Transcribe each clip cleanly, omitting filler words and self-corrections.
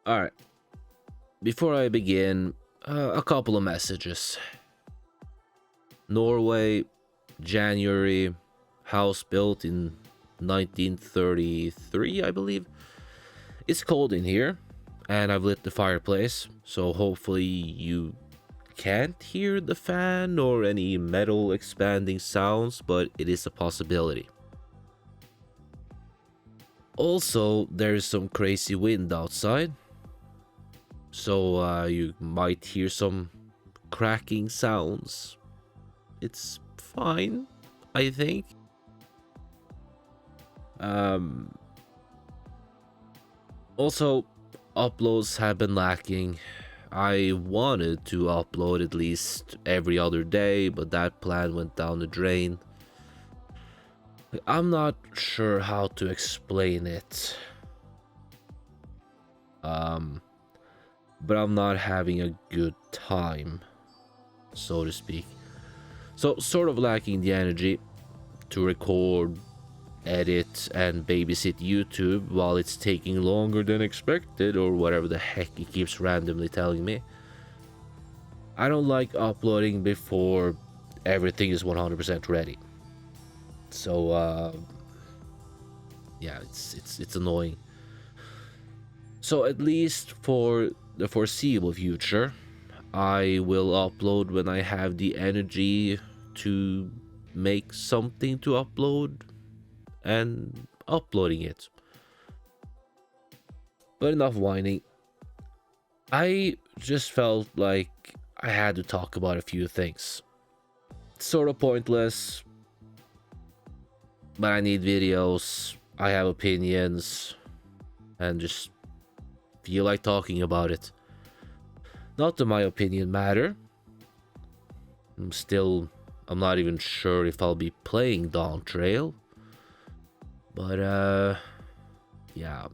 Alright, before I begin, a couple of messages. Norway, January, house built in 1933, I believe. It's cold in here, and I've lit the fireplace, so hopefully you can't hear the fan or any metal expanding sounds, but it is a possibility. Also, there's some crazy wind outside, so you might hear some cracking sounds. It's fine, I think. Also, uploads have been lacking. I wanted to upload at least every other day, but that plan went down the drain. I'm not sure how to explain it. But I'm not having a good time, so to speak. So, sort of lacking the energy to record, edit, and babysit YouTube while it's taking longer than expected, or whatever the heck it keeps randomly telling me. I don't like uploading before everything is 100% ready. So, yeah, it's annoying. So at least for the foreseeable future, I will upload when I have the energy to make something to upload and uploading it. But enough whining. I just felt like I had to talk about a few things. It's sort of pointless, but I need videos, I have opinions, and just feel like talking about it. Not that my opinion matter. I'm not even sure if I'll be playing Dawn Trail. But, yeah,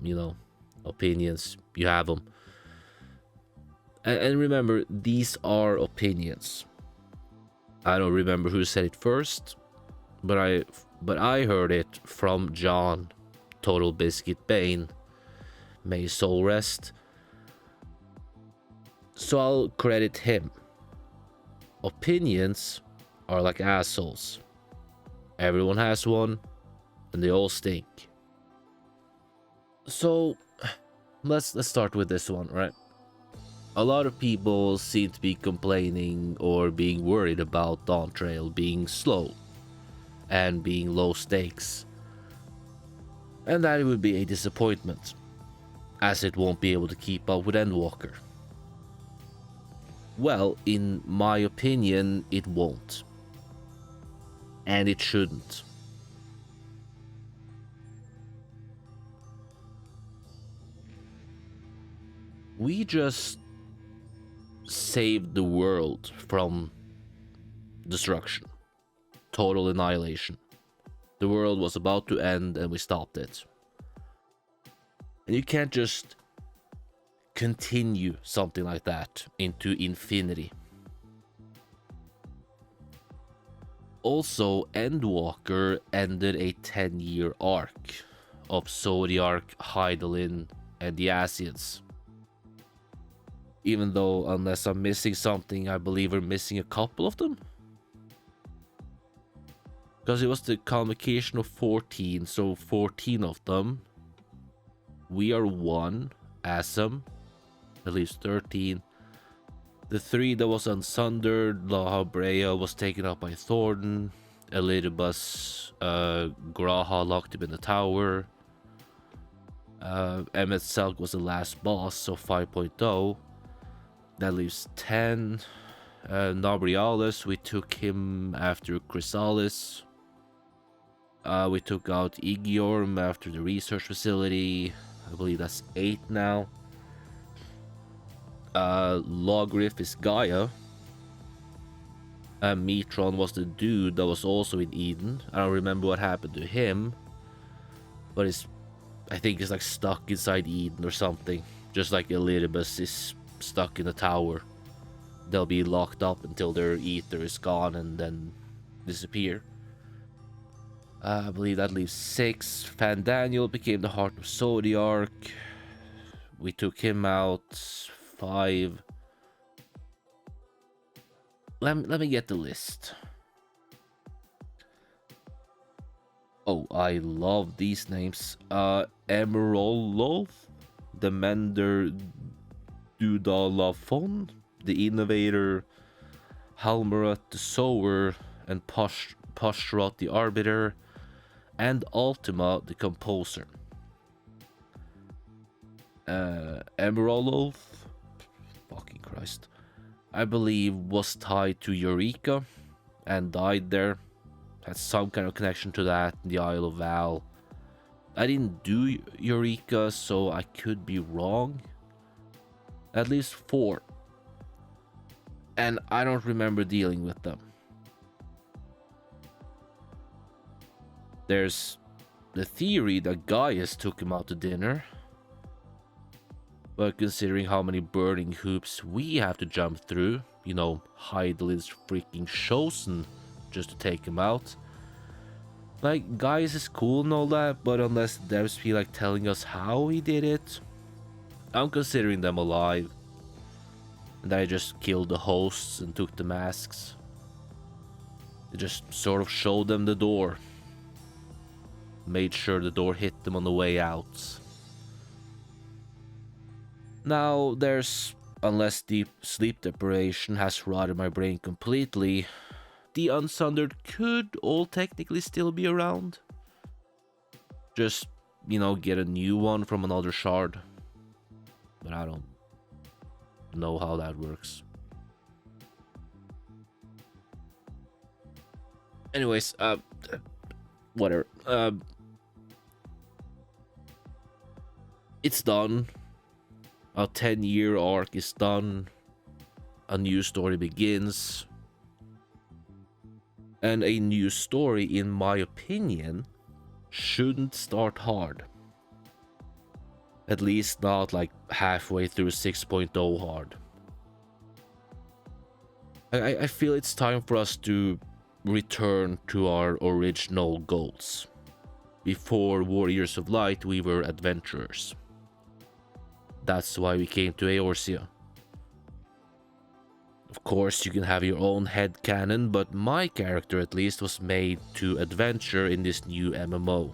opinions, you have them. And remember, these are opinions. I don't remember who said it first, but I heard it from John, Total Biscuit Bane. May his soul rest. So I'll credit him. Opinions are like assholes. Everyone has one, and they all stink. So let's start with this one, right? A lot of people seem to be complaining or being worried about Dawn Trail being slow and being low stakes, and that it would be a disappointment, as it won't be able to keep up with Endwalker. Well, in my opinion, it won't. And it shouldn't. We just saved the world from destruction. Total annihilation. The world was about to end and we stopped it. And you can't just continue something like that into infinity. Also, Endwalker ended a 10-year arc of Zodiark, Hydaelyn, and the Asians. Even though, unless I'm missing something, I believe we're missing a couple of them. Because it was the convocation of 14, so 14 of them. We are one, Asam, at least 13. The 3 that was unsundered, La Habrea was taken up by Thornton, Elidibus, Graha locked him in the tower. Emmet Selk was the last boss, so 5.0. That leaves 10. Nobrialis, we took him after Chrysalis. We took out Igiorm after the research facility. I believe that's 8 now. Logriff is Gaia. Metron was the dude that was also in Eden. I don't remember what happened to him, but I think he's like stuck inside Eden or something. Just like Elidibus is stuck in the tower. They'll be locked up until their ether is gone and then disappear. I believe that leaves 6. Fandaniel became the heart of Zodiark. We took him out 5. Let me get the list. Oh, I love these names. Emerolov, the Mender Dudalafon, the Innovator, Halmerat the Sower, and Poshtrot the Arbiter, and Ultima the Composer. Emerolov, fucking Christ, I believe was tied to Eureka and died there. Had some kind of connection to that in the Isle of Val. I didn't do Eureka, so I could be wrong. At least 4. And I don't remember dealing with them. There's the theory that Gaius took him out to dinner. But considering how many burning hoops we have to jump through, you know, Heidel's freaking chosen just to take him out. Like, Gaius is cool and all that, but unless devs feel like telling us how he did it, I'm considering them alive. And I just killed the hosts and took the masks. They just sort of showed them the door. Made sure the door hit them on the way out. Now, there's, unless deep sleep deprivation has rotted my brain completely, the Unsundered could all technically still be around. Just, you know, get a new one from another shard. But I don't know how that works. Anyways, whatever. It's done. Our 10-year arc is done. A new story begins. And a new story, in my opinion, shouldn't start hard. At least not like halfway through 6.0 hard. I feel it's time for us to return to our original goals. Before Warriors of Light, we were adventurers. That's why we came to Eorzea. Of course, you can have your own headcanon, but my character at least was made to adventure in this new MMO.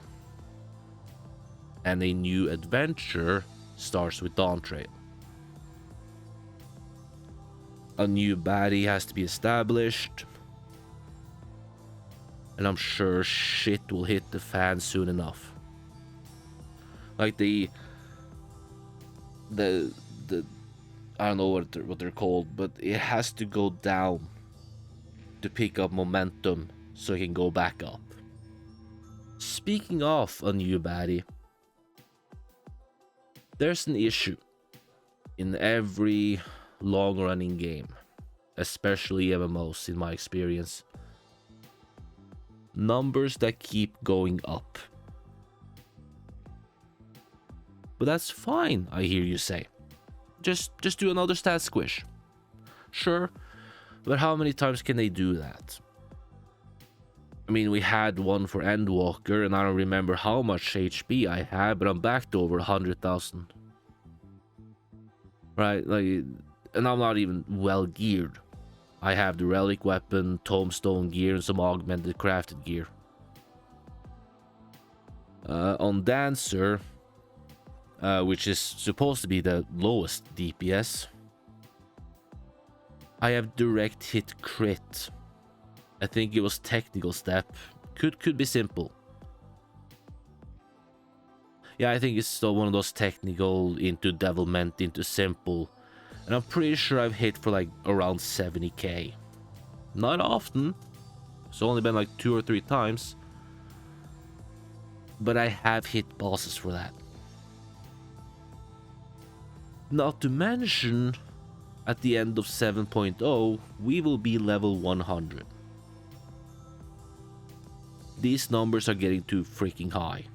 And a new adventure starts with Dawntrail. A new baddie has to be established. And I'm sure shit will hit the fan soon enough. Like the I don't know what they're called, but it has to go down to pick up momentum so it can go back up. Speaking of a new baddie, there's an issue in every long-running game, especially MMOs in my experience. Numbers that keep going up. But that's fine, I hear you say. Just do another stat squish. Sure, but how many times can they do that? I mean, we had one for Endwalker, and I don't remember how much HP I had, but I'm back to over 100,000. Right, like, and I'm not even well geared. I have the relic weapon, tombstone gear, and some augmented crafted gear. On Dancer, which is supposed to be the lowest DPS, I have direct hit crit. I think it was technical step. Could be simple. Yeah, I think it's still one of those technical into devilment into simple. And I'm pretty sure I've hit for like around 70k. Not often. It's only been like 2 or 3 times. But I have hit bosses for that. Not to mention, at the end of 7.0, we will be level 100. These numbers are getting too freaking high.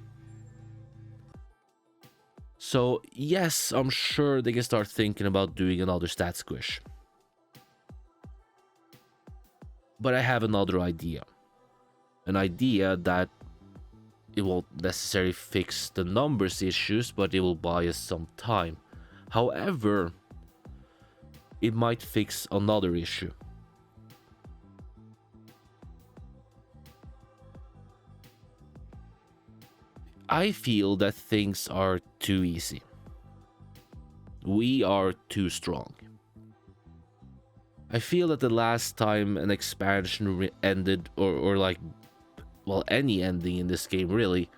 So yes, I'm sure they can start thinking about doing another stat squish. But I have another idea. An idea that it won't necessarily fix the numbers issues, but it will buy us some time. However, it might fix another issue. I feel that things are too easy. We are too strong. I feel that the last time an expansion ended, or like, well, any ending in this game really,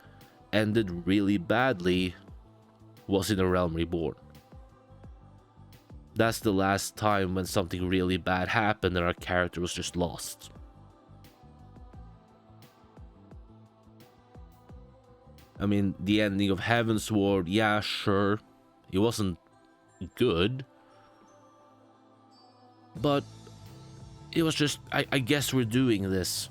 ended really badly was in A Realm Reborn. That's the last time when something really bad happened and our character was just lost. I mean, the ending of Heavensward, yeah, sure, it wasn't good, but it was just, I guess we're doing this.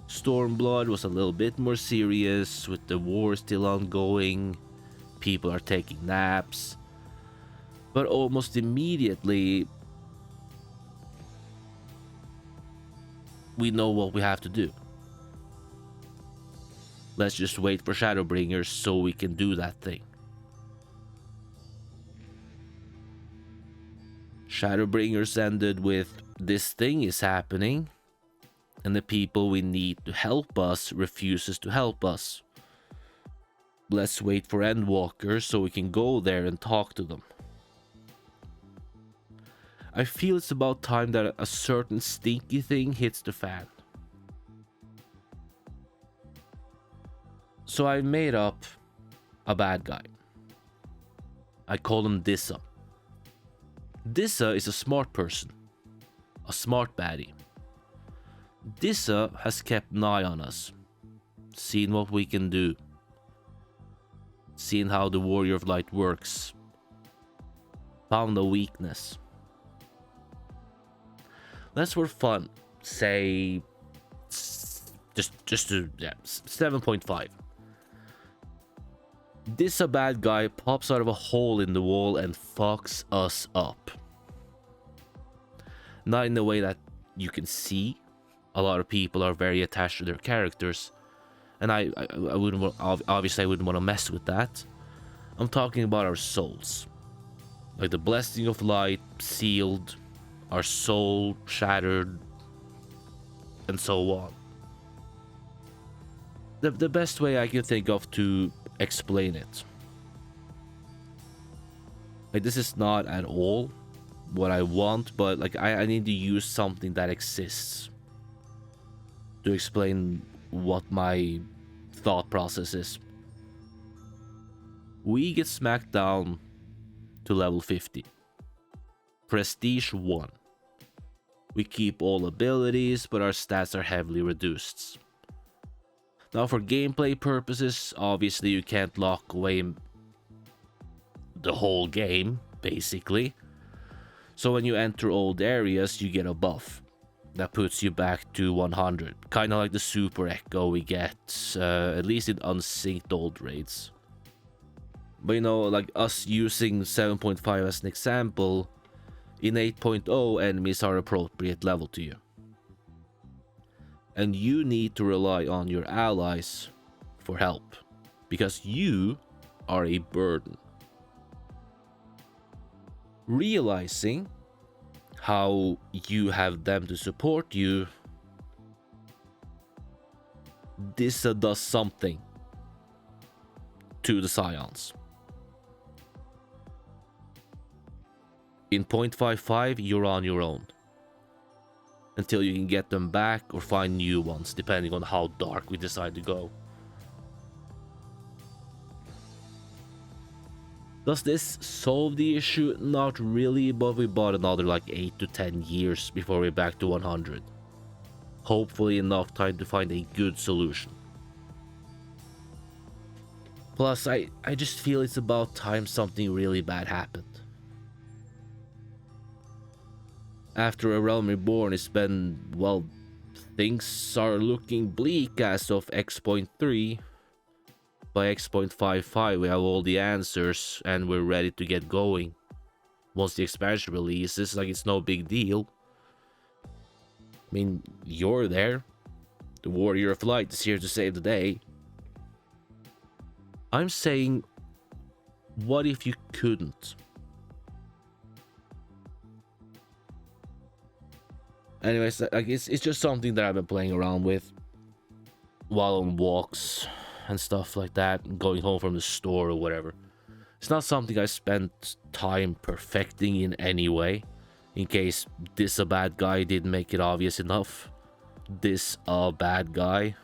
Stormblood was a little bit more serious, with the war still ongoing, people are taking naps, but almost immediately we know what we have to do. Let's just wait for Shadowbringers so we can do that thing. Shadowbringers ended with, this thing is happening, and the people we need to help us refuses to help us. Let's wait for Endwalkers so we can go there and talk to them. I feel it's about time that a certain stinky thing hits the fan. So I made up a bad guy. I call him Dissa. Dissa is a smart person, a smart baddie. Dissa has kept an eye on us, seen what we can do, seen how the Warrior of Light works, found a weakness. Let's for fun say just to 7.5. This a bad guy pops out of a hole in the wall and fucks us up. Not in the way that you can see. A lot of people are very attached to their characters, and I wouldn't obviously I wouldn't want to mess with that. I'm talking about our souls, like the blessing of light sealed, our soul shattered, and so on. The best way I can think of to explain it, like, this is not at all what I want, but like I need to use something that exists to explain what my thought process is. We get smacked down to level 50. Prestige 1. We keep all abilities, but our stats are heavily reduced. Now, for gameplay purposes, obviously you can't lock away the whole game, basically. So when you enter old areas, you get a buff that puts you back to 100. Kind of like the super echo we get, at least in unsynced old raids. But you know, like us using 7.5 as an example, in 8.0 enemies are appropriate level to you. And you need to rely on your allies for help, because you are a burden. Realizing how you have them to support you, this does something to the Scions. In 0.55, you're on your own until you can get them back or find new ones, depending on how dark we decide to go. Does this solve the issue? Not really, but we bought another like 8 to 10 years before we're back to 100. Hopefully enough time to find a good solution. Plus, I just feel it's about time something really bad happened. After A Realm Reborn, it's been, well, things are looking bleak as of X.3. By X.55 we have all the answers and we're ready to get going. Once the expansion releases, like, it's no big deal. I mean, you're there. The Warrior of Light is here to save the day. I'm saying, What if you couldn't? Anyways, like it's just something that I've been playing around with while on walks and stuff like that, going home from the store or whatever. It's not something I spent time perfecting in any way, in case this a bad guy didn't make it obvious enough. This a bad guy.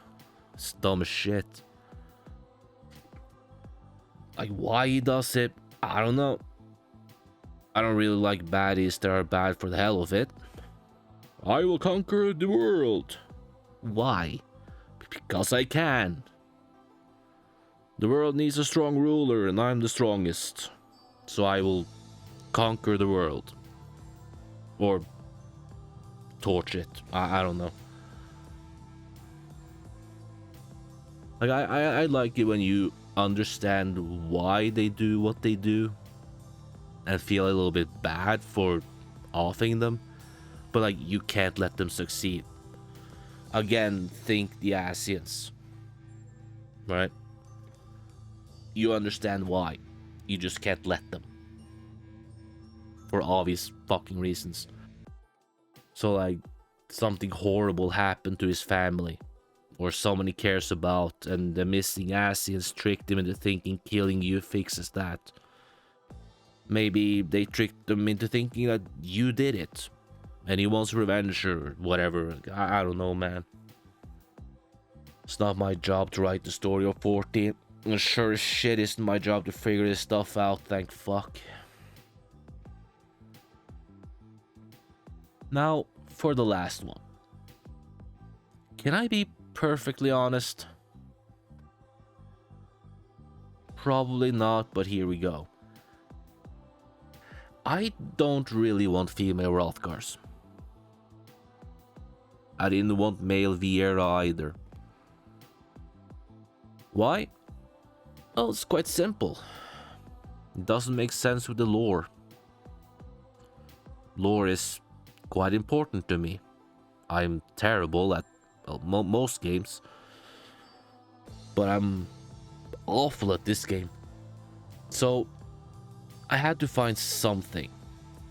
It's dumb as shit. Like, why he does it, I don't know. I don't really like baddies that are bad for the hell of it. I will conquer the world. Why? Because I can. The world needs a strong ruler, and I'm the strongest. So I will conquer the world. Or torch it. I don't know. Like, I like it when you understand why they do what they do and feel a little bit bad for offing them, but like, you can't let them succeed. Again, think the Asians, right? You understand why, you just can't let them for obvious fucking reasons. So like, something horrible happened to his family, or someone he cares about, and the missing Asians tricked him into thinking killing you fixes that. Maybe they tricked them into thinking that you did it, and he wants revenge or whatever. I don't know, man. It's not my job to write the story of 40, and sure as shit isn't my job to figure this stuff out, thank fuck. Now, for the last one. Can I be perfectly honest? Probably not, but here we go. I don't really want female Rothgars. I didn't want male Viera either. Why? Well, it's quite simple. It doesn't make sense with the lore. Lore is quite important to me. I'm terrible at, well, most games, but I'm awful at this game. So I had to find something,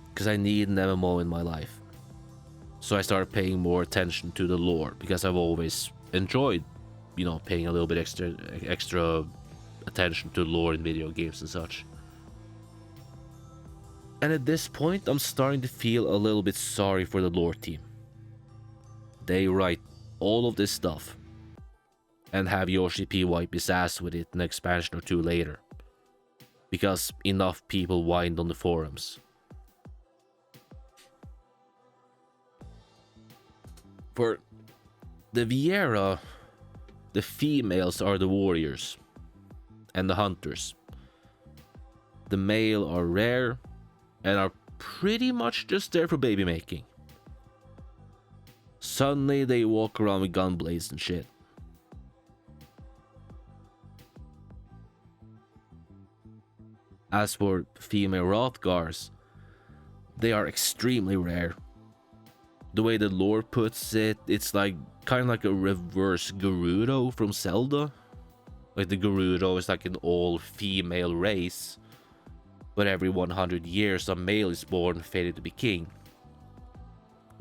because I need an MMO in my life. So I started paying more attention to the lore, because I've always enjoyed, you know, paying a little bit extra attention to lore in video games and such. And at this point, I'm starting to feel a little bit sorry for the lore team. They write all of this stuff and have Yoshi P wipe his ass with it an expansion or two later, because enough people whined on the forums. For the Viera, the females are the warriors and the hunters. The male are rare and are pretty much just there for baby making. Suddenly they walk around with gun blades and shit. As for female Rothgars, they are extremely rare. The way the lore puts it, it's like kind of like a reverse Gerudo from Zelda. Like the Gerudo is like an all-female race, but every 100 years a male is born fated to be king.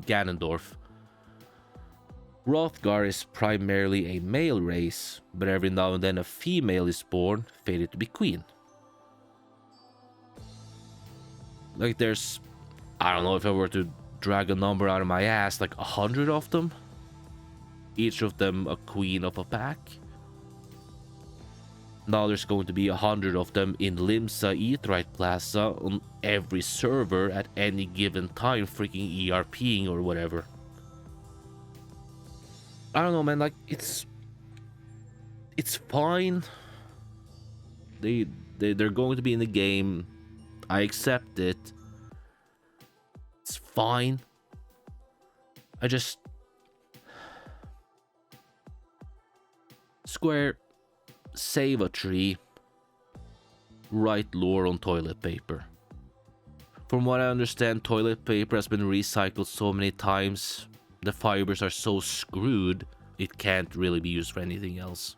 Ganondorf. Rothgar is primarily a male race, but every now and then a female is born fated to be queen. Like there's, I don't know, if I were to drag a number out of my ass, like 100 of them. Each of them a queen of a pack. Now there's going to be 100 of them in Limsa Eatright Plaza on every server at any given time, freaking ERPing or whatever. I don't know, man, like it's fine. They're going to be in the game. I accept it. It's fine. I just... Square, save a tree. Write lore on toilet paper. From what I understand, toilet paper has been recycled so many times. The fibers are so screwed, it can't really be used for anything else.